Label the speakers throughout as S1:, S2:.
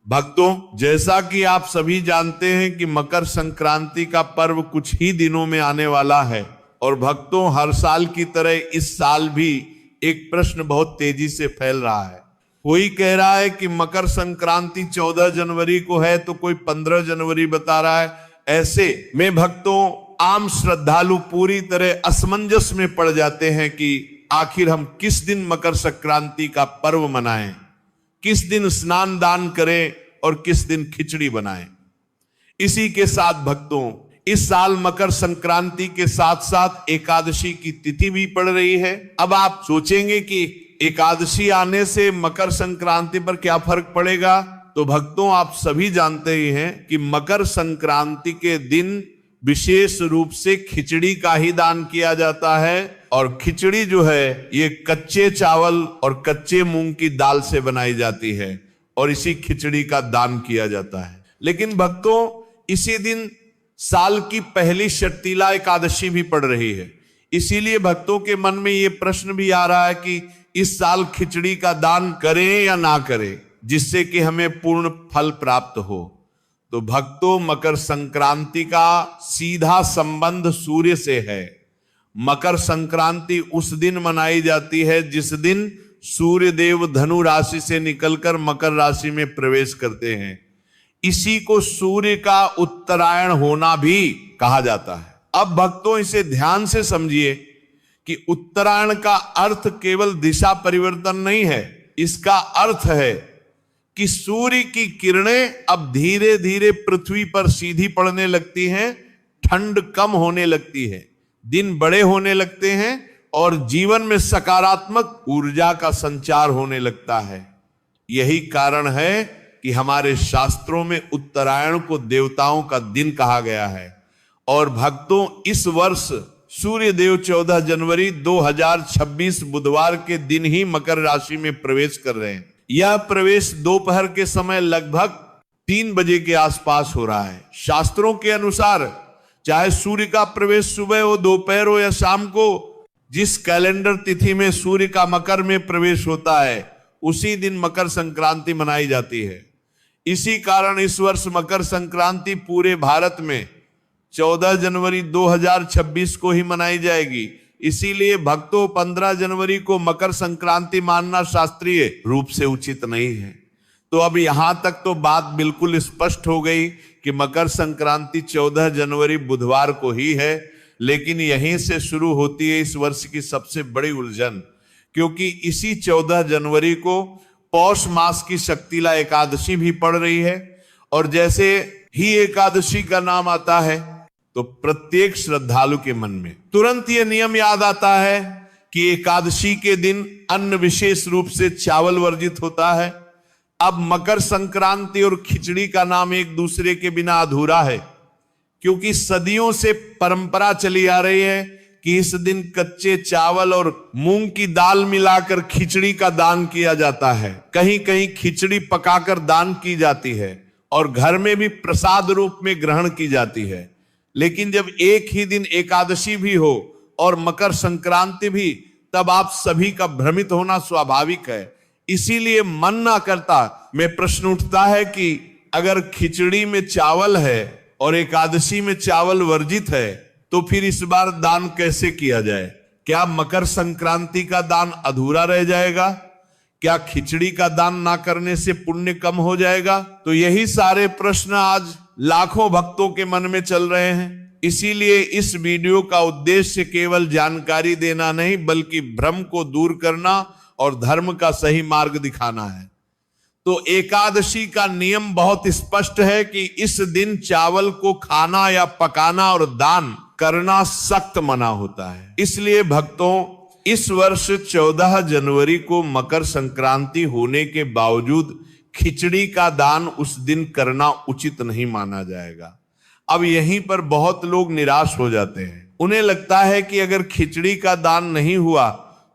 S1: भक्तों, जैसा कि आप सभी जानते हैं कि मकर संक्रांति का पर्व कुछ ही दिनों में आने वाला है और भक्तों, हर साल की तरह इस साल भी एक प्रश्न बहुत तेजी से फैल रहा है। कोई कह रहा है कि मकर संक्रांति 14 जनवरी को है तो कोई 15 जनवरी बता रहा है। ऐसे में भक्तों, आम श्रद्धालु पूरी तरह असमंजस में पड़ जाते हैं कि आखिर हम किस दिन मकर संक्रांति का पर्व मनाएं, किस दिन स्नान दान करें और किस दिन खिचड़ी बनाएं। इसी के साथ भक्तों, इस साल मकर संक्रांति के साथ साथ एकादशी की तिथि भी पड़ रही है। अब आप सोचेंगे कि एकादशी आने से मकर संक्रांति पर क्या फर्क पड़ेगा, तो भक्तों, आप सभी जानते ही हैं कि मकर संक्रांति के दिन विशेष रूप से खिचड़ी का ही दान किया जाता है और खिचड़ी जो है ये कच्चे चावल और कच्चे मूंग की दाल से बनाई जाती है और इसी खिचड़ी का दान किया जाता है। लेकिन भक्तों, इसी दिन साल की पहली शर्तीला एकादशी भी पड़ रही है। इसीलिए भक्तों के मन में ये प्रश्न भी आ रहा है कि इस साल खिचड़ी का दान करें या ना करें, जिससे कि हमें पूर्ण फल प्राप्त हो। तो भक्तों, मकर संक्रांति का सीधा संबंध सूर्य से है। मकर संक्रांति उस दिन मनाई जाती है जिस दिन सूर्य देव धनु राशि से निकलकर मकर राशि में प्रवेश करते हैं। इसी को सूर्य का उत्तरायण होना भी कहा जाता है। अब भक्तों, इसे ध्यान से समझिए कि उत्तरायण का अर्थ केवल दिशा परिवर्तन नहीं है। इसका अर्थ है कि सूर्य की किरणें अब धीरे धीरे पृथ्वी पर सीधी पड़ने लगती हैं, ठंड कम होने लगती है, दिन बड़े होने लगते हैं और जीवन में सकारात्मक ऊर्जा का संचार होने लगता है। यही कारण है कि हमारे शास्त्रों में उत्तरायण को देवताओं का दिन कहा गया है। और भक्तों, इस वर्ष सूर्य देव 14 जनवरी 2026 बुधवार के दिन ही मकर राशि में प्रवेश कर रहे हैं। यह प्रवेश दोपहर के समय लगभग 3 बजे के आसपास हो रहा है। शास्त्रों के अनुसार चाहे सूर्य का प्रवेश सुबह हो, दोपहर हो या शाम को, जिस कैलेंडर तिथि में सूर्य का मकर में प्रवेश होता है उसी दिन मकर संक्रांति मनाई जाती है। इसी कारण इस वर्ष मकर संक्रांति पूरे भारत में 14 जनवरी 2026 को ही मनाई जाएगी। इसीलिए भक्तों, 15 जनवरी को मकर संक्रांति मानना शास्त्रीय रूप से उचित नहीं है। तो अब यहां तक तो बात बिल्कुल स्पष्ट हो गई कि मकर संक्रांति 14 जनवरी बुधवार को ही है। लेकिन यहीं से शुरू होती है इस वर्ष की सबसे बड़ी उलझन, क्योंकि इसी 14 जनवरी को पौष मास की शक्तिला एकादशी भी पड़ रही है। और जैसे ही एकादशी का नाम आता है तो प्रत्येक श्रद्धालु के मन में तुरंत यह नियम याद आता है कि एकादशी के दिन अन्न विशेष रूप से चावल वर्जित होता है। अब मकर संक्रांति और खिचड़ी का नाम एक दूसरे के बिना अधूरा है, क्योंकि सदियों से परंपरा चली आ रही है कि इस दिन कच्चे चावल और मूंग की दाल मिलाकर खिचड़ी का दान किया जाता है। कहीं कहीं खिचड़ी पकाकर दान की जाती है और घर में भी प्रसाद रूप में ग्रहण की जाती है। लेकिन जब एक ही दिन एकादशी भी हो और मकर संक्रांति भी, तब आप सभी का भ्रमित होना स्वाभाविक है। इसीलिए मन ना करता में प्रश्न उठता है कि अगर खिचड़ी में चावल है और एकादशी में चावल वर्जित है तो फिर इस बार दान कैसे किया जाए? क्या मकर संक्रांति का दान अधूरा रह जाएगा? क्या खिचड़ी का दान ना करने से पुण्य कम हो जाएगा? तो यही सारे प्रश्न आज लाखों भक्तों के मन में चल रहे हैं। इसीलिए इस वीडियो का उद्देश्य केवल जानकारी देना नहीं, बल्कि भ्रम को दूर करना और धर्म का सही मार्ग दिखाना है। तो एकादशी का नियम बहुत स्पष्ट है कि इस दिन चावल को खाना या पकाना और दान करना सख्त मना होता है। इसलिए भक्तों, इस वर्ष 14 जनवरी को मकर संक्रांति होने के बावजूद खिचड़ी का दान उस दिन करना उचित नहीं माना जाएगा। अब यहीं पर बहुत लोग निराश हो जाते हैं। उन्हें लगता है कि अगर खिचड़ी का दान नहीं हुआ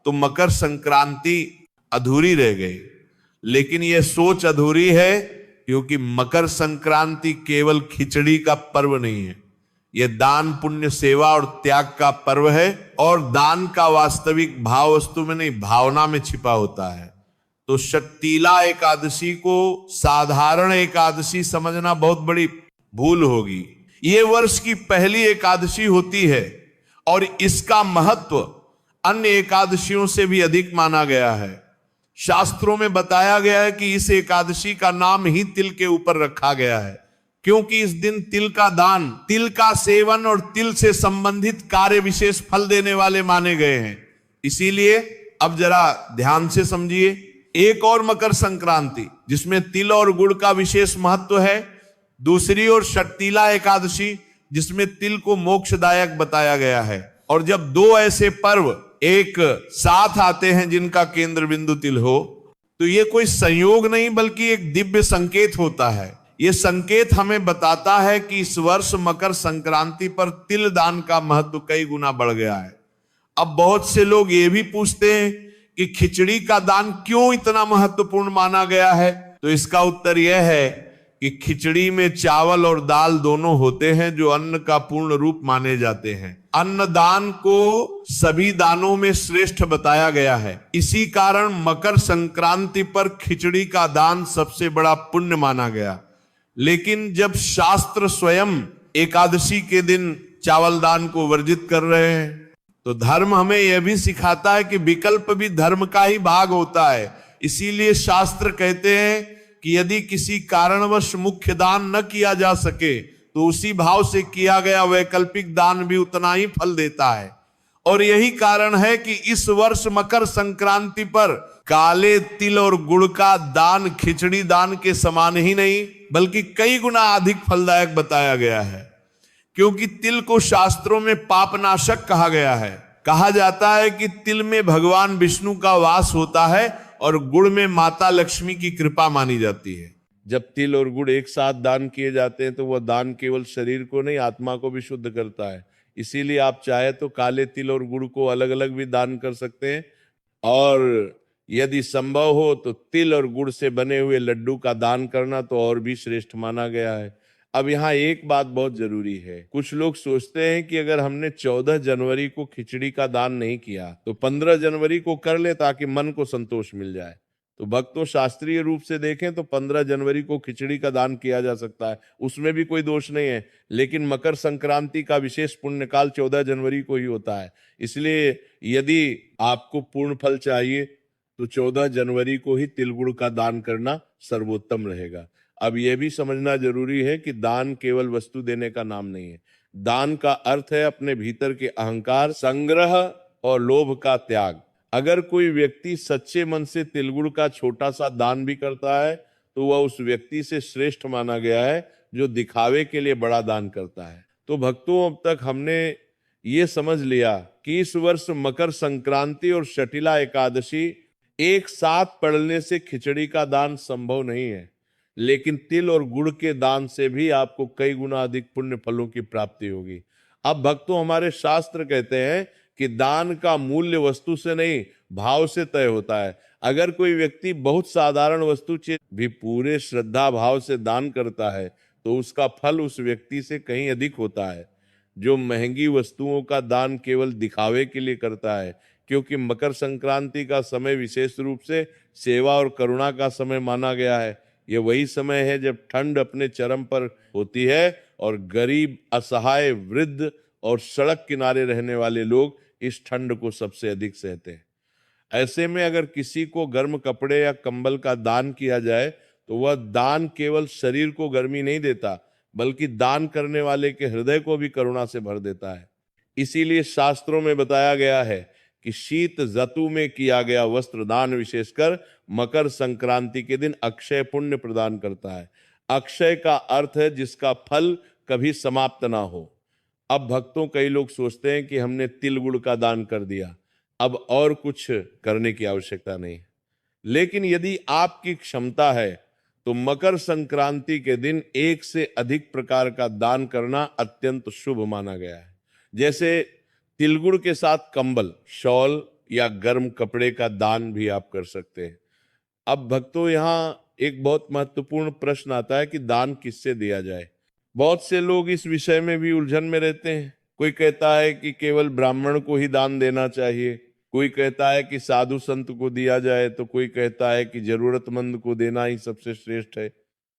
S1: तो मकर संक्रांति अधूरी रह गई। लेकिन यह सोच अधूरी है, क्योंकि मकर संक्रांति केवल खिचड़ी का पर्व नहीं है। यह दान, पुण्य, सेवा और त्याग का पर्व है। और दान का वास्तविक भाव वस्तु में नहीं, भावना में छिपा होता है। तो शक्तिला एकादशी को साधारण एकादशी समझना बहुत बड़ी भूल होगी। ये वर्ष की पहली एकादशी होती है और इसका महत्व अन्य एकादशियों से भी अधिक माना गया है। शास्त्रों में बताया गया है कि इस एकादशी का नाम ही तिल के ऊपर रखा गया है, क्योंकि इस दिन तिल का दान, तिल का सेवन और तिल से संबंधित कार्य विशेष फल देने वाले माने गए हैं। इसीलिए अब जरा ध्यान से समझिए, एक और मकर संक्रांति जिसमें तिल और गुड़ का विशेष महत्व है, दूसरी ओर शक्तिला एकादशी जिसमें तिल को मोक्षदायक बताया गया है। और जब दो ऐसे पर्व एक साथ आते हैं जिनका केंद्र बिंदु तिल हो, तो ये कोई संयोग नहीं बल्कि एक दिव्य संकेत होता है। ये संकेत हमें बताता है कि इस वर्ष मकर संक्रांति पर तिल दान का महत्व कई गुना बढ़ गया है। अब बहुत से लोग ये भी पूछते हैं कि खिचड़ी का दान क्यों इतना महत्वपूर्ण माना गया है, तो इसका उत्तर यह है कि खिचड़ी में चावल और दाल दोनों होते हैं जो अन्न का पूर्ण रूप माने जाते हैं। अन्न दान को सभी दानों में श्रेष्ठ बताया गया है। इसी कारण मकर संक्रांति पर खिचड़ी का दान सबसे बड़ा पुण्य माना गया। लेकिन जब शास्त्र स्वयं एकादशी के दिन चावल दान को वर्जित कर रहे हैं, तो धर्म हमें यह भी सिखाता है कि विकल्प भी धर्म का ही भाग होता है। इसीलिए शास्त्र कहते हैं कि यदि किसी कारणवश मुख्य दान न किया जा सके तो उसी भाव से किया गया वैकल्पिक दान भी उतना ही फल देता है। और यही कारण है कि इस वर्ष मकर संक्रांति पर काले तिल और गुड़ का दान खिचड़ी दान के समान ही नहीं बल्कि कई गुना अधिक फलदायक बताया गया है, क्योंकि तिल को शास्त्रों में पापनाशक कहा गया है। कहा जाता है कि तिल में भगवान विष्णु का वास होता है और गुड़ में माता लक्ष्मी की कृपा मानी जाती है। जब तिल और गुड़ एक साथ दान किए जाते हैं तो वह दान केवल शरीर को नहीं आत्मा को भी शुद्ध करता है। इसीलिए आप चाहे तो काले तिल और गुड़ को अलग अलग भी दान कर सकते हैं, और यदि संभव हो तो तिल और गुड़ से बने हुए लड्डू का दान करना तो और भी श्रेष्ठ माना गया है। अब यहाँ एक बात बहुत जरूरी है। कुछ लोग सोचते हैं कि अगर हमने 14 जनवरी को खिचड़ी का दान नहीं किया तो 15 जनवरी को कर ले ताकि मन को संतोष मिल जाए। तो भक्तों, शास्त्रीय रूप से देखें तो 15 जनवरी को खिचड़ी का दान किया जा सकता है, उसमें भी कोई दोष नहीं है। लेकिन मकर संक्रांति का विशेष पुण्यकाल 14 जनवरी को ही होता है। इसलिए यदि आपको पूर्ण फल चाहिए तो 14 जनवरी को ही तिल गुड़ का दान करना सर्वोत्तम रहेगा। अब यह भी समझना जरूरी है कि दान केवल वस्तु देने का नाम नहीं है। दान का अर्थ है अपने भीतर के अहंकार, संग्रह और लोभ का त्याग। अगर कोई व्यक्ति सच्चे मन से तिलगुड़ का छोटा सा दान भी करता है तो वह उस व्यक्ति से श्रेष्ठ माना गया है जो दिखावे के लिए बड़ा दान करता है। तो भक्तों, अब तक हमने ये समझ लिया कि इस वर्ष मकर संक्रांति और शटिला एकादशी एक साथ पड़ने से खिचड़ी का दान संभव नहीं है, लेकिन तिल और गुड़ के दान से भी आपको कई गुना अधिक पुण्य फलों की प्राप्ति होगी। अब भक्तों, हमारे शास्त्र कहते हैं कि दान का मूल्य वस्तु से नहीं भाव से तय होता है। अगर कोई व्यक्ति बहुत साधारण वस्तु भी पूरे श्रद्धा भाव से दान करता है तो उसका फल उस व्यक्ति से कहीं अधिक होता है जो महंगी वस्तुओं का दान केवल दिखावे के लिए करता है। क्योंकि मकर संक्रांति का समय विशेष रूप से सेवा और करुणा का समय माना गया है। ये वही समय है जब ठंड अपने चरम पर होती है और गरीब, असहाय, वृद्ध और सड़क किनारे रहने वाले लोग इस ठंड को सबसे अधिक सहते हैं। ऐसे में अगर किसी को गर्म कपड़े या कंबल का दान किया जाए तो वह दान केवल शरीर को गर्मी नहीं देता बल्कि दान करने वाले के हृदय को भी करुणा से भर देता है। इसीलिए शास्त्रों में बताया गया है कि शीत ऋतु में किया गया वस्त्र दान विशेषकर मकर संक्रांति के दिन अक्षय पुण्य प्रदान करता है। अक्षय का अर्थ है जिसका फल कभी समाप्त ना हो। अब भक्तों, कई लोग सोचते हैं कि हमने तिल गुड़ का दान कर दिया, अब और कुछ करने की आवश्यकता नहीं। लेकिन यदि आपकी क्षमता है तो मकर संक्रांति के दिन एक से अधिक प्रकार का दान करना अत्यंत शुभ माना गया है। जैसे तिलगुड़ के साथ कंबल, शॉल या गर्म कपड़े का दान भी आप कर सकते हैं। अब भक्तों, यहाँ एक बहुत महत्वपूर्ण प्रश्न आता है कि दान किससे दिया जाए। बहुत से लोग इस विषय में भी उलझन में रहते हैं। कोई कहता है कि केवल ब्राह्मण को ही दान देना चाहिए, कोई कहता है कि साधु संत को दिया जाए, तो कोई कहता है कि जरूरतमंद को देना ही सबसे श्रेष्ठ है।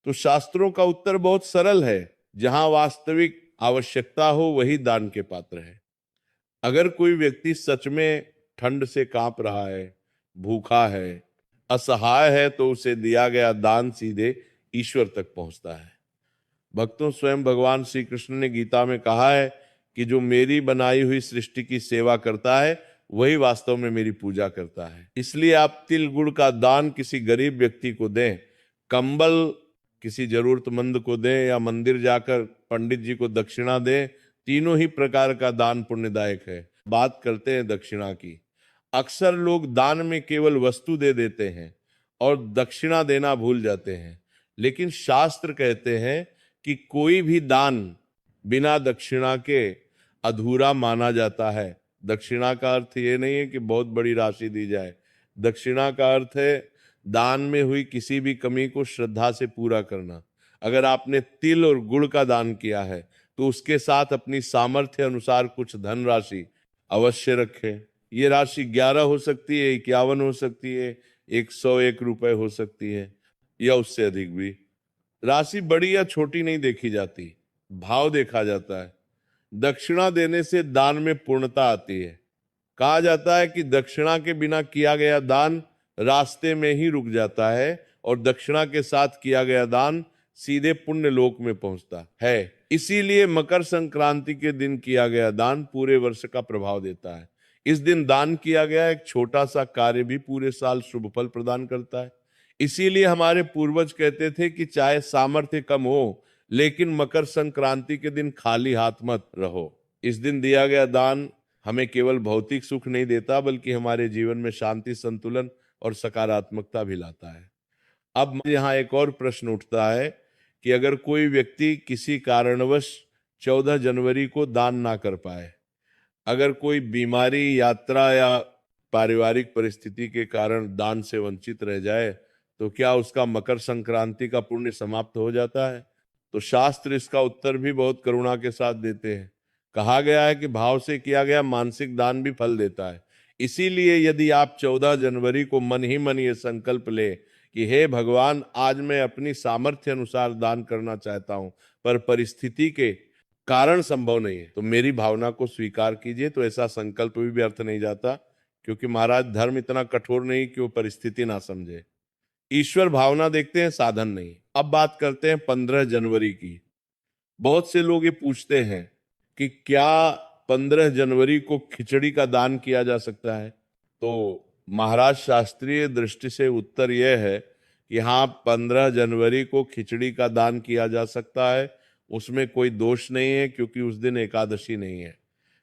S1: तो शास्त्रों का उत्तर बहुत सरल है, जहां वास्तविक आवश्यकता हो वही दान के पात्र है। अगर कोई व्यक्ति सच में ठंड से कांप रहा है, भूखा है, असहाय है, तो उसे दिया गया दान सीधे ईश्वर तक पहुंचता है। भक्तों, स्वयं भगवान श्री कृष्ण ने गीता में कहा है कि जो मेरी बनाई हुई सृष्टि की सेवा करता है वही वास्तव में मेरी पूजा करता है। इसलिए आप तिल गुड़ का दान किसी गरीब व्यक्ति को दें, कंबल किसी जरूरतमंद को दें, या मंदिर जाकर पंडित जी को दक्षिणा दें, तीनों ही प्रकार का दान पुण्यदायक है। बात करते हैं दक्षिणा की। अक्सर लोग दान में केवल वस्तु दे देते हैं और दक्षिणा देना भूल जाते हैं, लेकिन शास्त्र कहते हैं कि कोई भी दान बिना दक्षिणा के अधूरा माना जाता है। दक्षिणा का अर्थ ये नहीं है कि बहुत बड़ी राशि दी जाए। दक्षिणा का अर्थ है दान में हुई किसी भी कमी को श्रद्धा से पूरा करना। अगर आपने तिल और गुड़ का दान किया है तो उसके साथ अपनी सामर्थ्य अनुसार कुछ धन राशि अवश्य रखें। ये राशि 11 हो सकती है, 51 हो सकती है, 101 रुपए हो सकती है, या उससे अधिक भी। राशि बड़ी या छोटी नहीं देखी जाती, भाव देखा जाता है। दक्षिणा देने से दान में पूर्णता आती है। कहा जाता है कि दक्षिणा के बिना किया गया दान रास्ते में ही रुक जाता है और दक्षिणा के साथ किया गया दान सीधे पुण्य लोक में पहुंचता है। इसीलिए मकर संक्रांति के दिन किया गया दान पूरे वर्ष का प्रभाव देता है। इस दिन दान किया गया एक छोटा सा कार्य भी पूरे साल शुभ फल प्रदान करता है। इसीलिए हमारे पूर्वज कहते थे कि चाहे सामर्थ्य कम हो, लेकिन मकर संक्रांति के दिन खाली हाथ मत रहो। इस दिन दिया गया दान हमें केवल भौतिक सुख नहीं देता, बल्कि हमारे जीवन में शांति, संतुलन और सकारात्मकता भी लाता है। अब यहाँ एक और प्रश्न उठता है कि अगर कोई व्यक्ति किसी कारणवश 14 जनवरी को दान ना कर पाए, अगर कोई बीमारी, यात्रा या पारिवारिक परिस्थिति के कारण दान से वंचित रह जाए, तो क्या उसका मकर संक्रांति का पुण्य समाप्त हो जाता है? तो शास्त्र इसका उत्तर भी बहुत करुणा के साथ देते हैं। कहा गया है कि भाव से किया गया मानसिक दान भी फल देता है। इसीलिए यदि आप 14 जनवरी को मन ही मन ये संकल्प ले कि हे भगवान, आज मैं अपनी सामर्थ्य अनुसार दान करना चाहता हूं, पर परिस्थिति के कारण संभव नहीं है, तो मेरी भावना को स्वीकार कीजिए, तो ऐसा संकल्प भी व्यर्थ नहीं जाता, क्योंकि महाराज धर्म इतना कठोर नहीं कि वो परिस्थिति ना समझे। ईश्वर भावना देखते हैं, साधन नहीं। अब बात करते हैं 15 जनवरी की। बहुत से लोग ये पूछते हैं कि क्या 15 जनवरी को खिचड़ी का दान किया जा सकता है? तो महाराज शास्त्रीय दृष्टि से उत्तर यह है कि हाँ, 15 जनवरी को खिचड़ी का दान किया जा सकता है। उसमें कोई दोष नहीं है, क्योंकि उस दिन एकादशी नहीं है।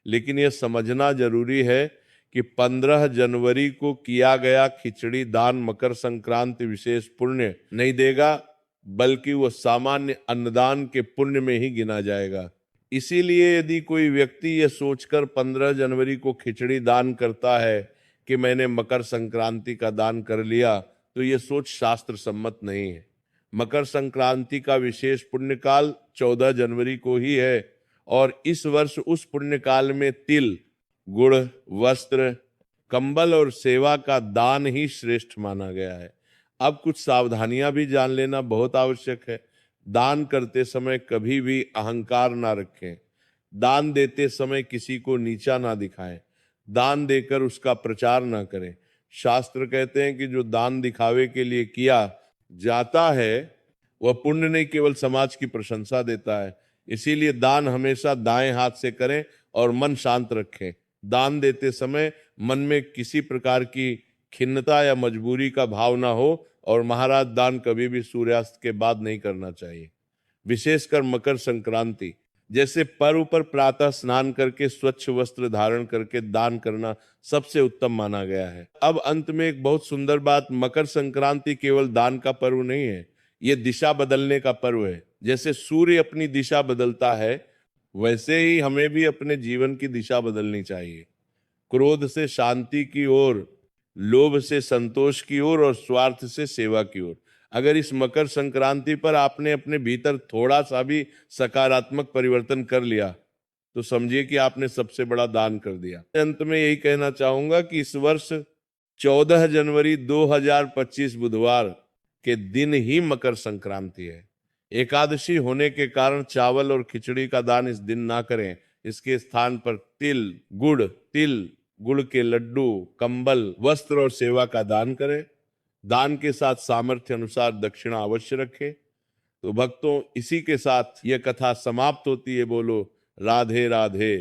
S1: लेकिन यह समझना जरूरी है कि 15 जनवरी को किया गया खिचड़ी दान मकर संक्रांति विशेष पुण्य नहीं देगा, बल्कि वह सामान्य अन्नदान के पुण्य में ही गिना जाएगा। इसीलिए यदि कोई व्यक्ति ये सोचकर 15 जनवरी को खिचड़ी दान करता है कि मैंने मकर संक्रांति का दान कर लिया, तो ये सोच शास्त्र सम्मत नहीं है। मकर संक्रांति का विशेष पुण्यकाल 14 जनवरी को ही है, और इस वर्ष उस पुण्यकाल में तिल, गुड़, वस्त्र, कंबल और सेवा का दान ही श्रेष्ठ माना गया है। अब कुछ सावधानियां भी जान लेना बहुत आवश्यक है। दान करते समय कभी भी अहंकार ना रखें। दान देते समय किसी को नीचा ना दिखाएं। दान देकर उसका प्रचार ना करें। शास्त्र कहते हैं कि जो दान दिखावे के लिए किया जाता है वह पुण्य नहीं, केवल समाज की प्रशंसा देता है। इसीलिए दान हमेशा दाएं हाथ से करें और मन शांत रखें। दान देते समय मन में किसी प्रकार की खिन्नता या मजबूरी का भाव ना हो, और महाराज दान कभी भी सूर्यास्त के बाद नहीं करना चाहिए। विशेषकर मकर संक्रांति जैसे पर्व पर प्रातः स्नान करके स्वच्छ वस्त्र धारण करके दान करना सबसे उत्तम माना गया है। अब अंत में एक बहुत सुंदर बात, मकर संक्रांति केवल दान का पर्व नहीं है, ये दिशा बदलने का पर्व है। जैसे सूर्य अपनी दिशा बदलता है, वैसे ही हमें भी अपने जीवन की दिशा बदलनी चाहिए। क्रोध से शांति की ओर, लोभ से संतोष की ओर और स्वार्थ से सेवा की ओर। अगर इस मकर संक्रांति पर आपने अपने भीतर थोड़ा सा भी सकारात्मक परिवर्तन कर लिया, तो समझिए कि आपने सबसे बड़ा दान कर दिया। अंत में यही कहना चाहूंगा कि इस वर्ष 14 जनवरी 2025 बुधवार के दिन ही मकर संक्रांति है। एकादशी होने के कारण चावल और खिचड़ी का दान इस दिन ना करें। इसके स्थान पर तिल गुड़ के लड्डू, कंबल, वस्त्र और सेवा का दान करें। दान के साथ सामर्थ्य अनुसार दक्षिणा अवश्य रखें। तो भक्तों, इसी के साथ यह कथा समाप्त होती है। बोलो राधे राधे।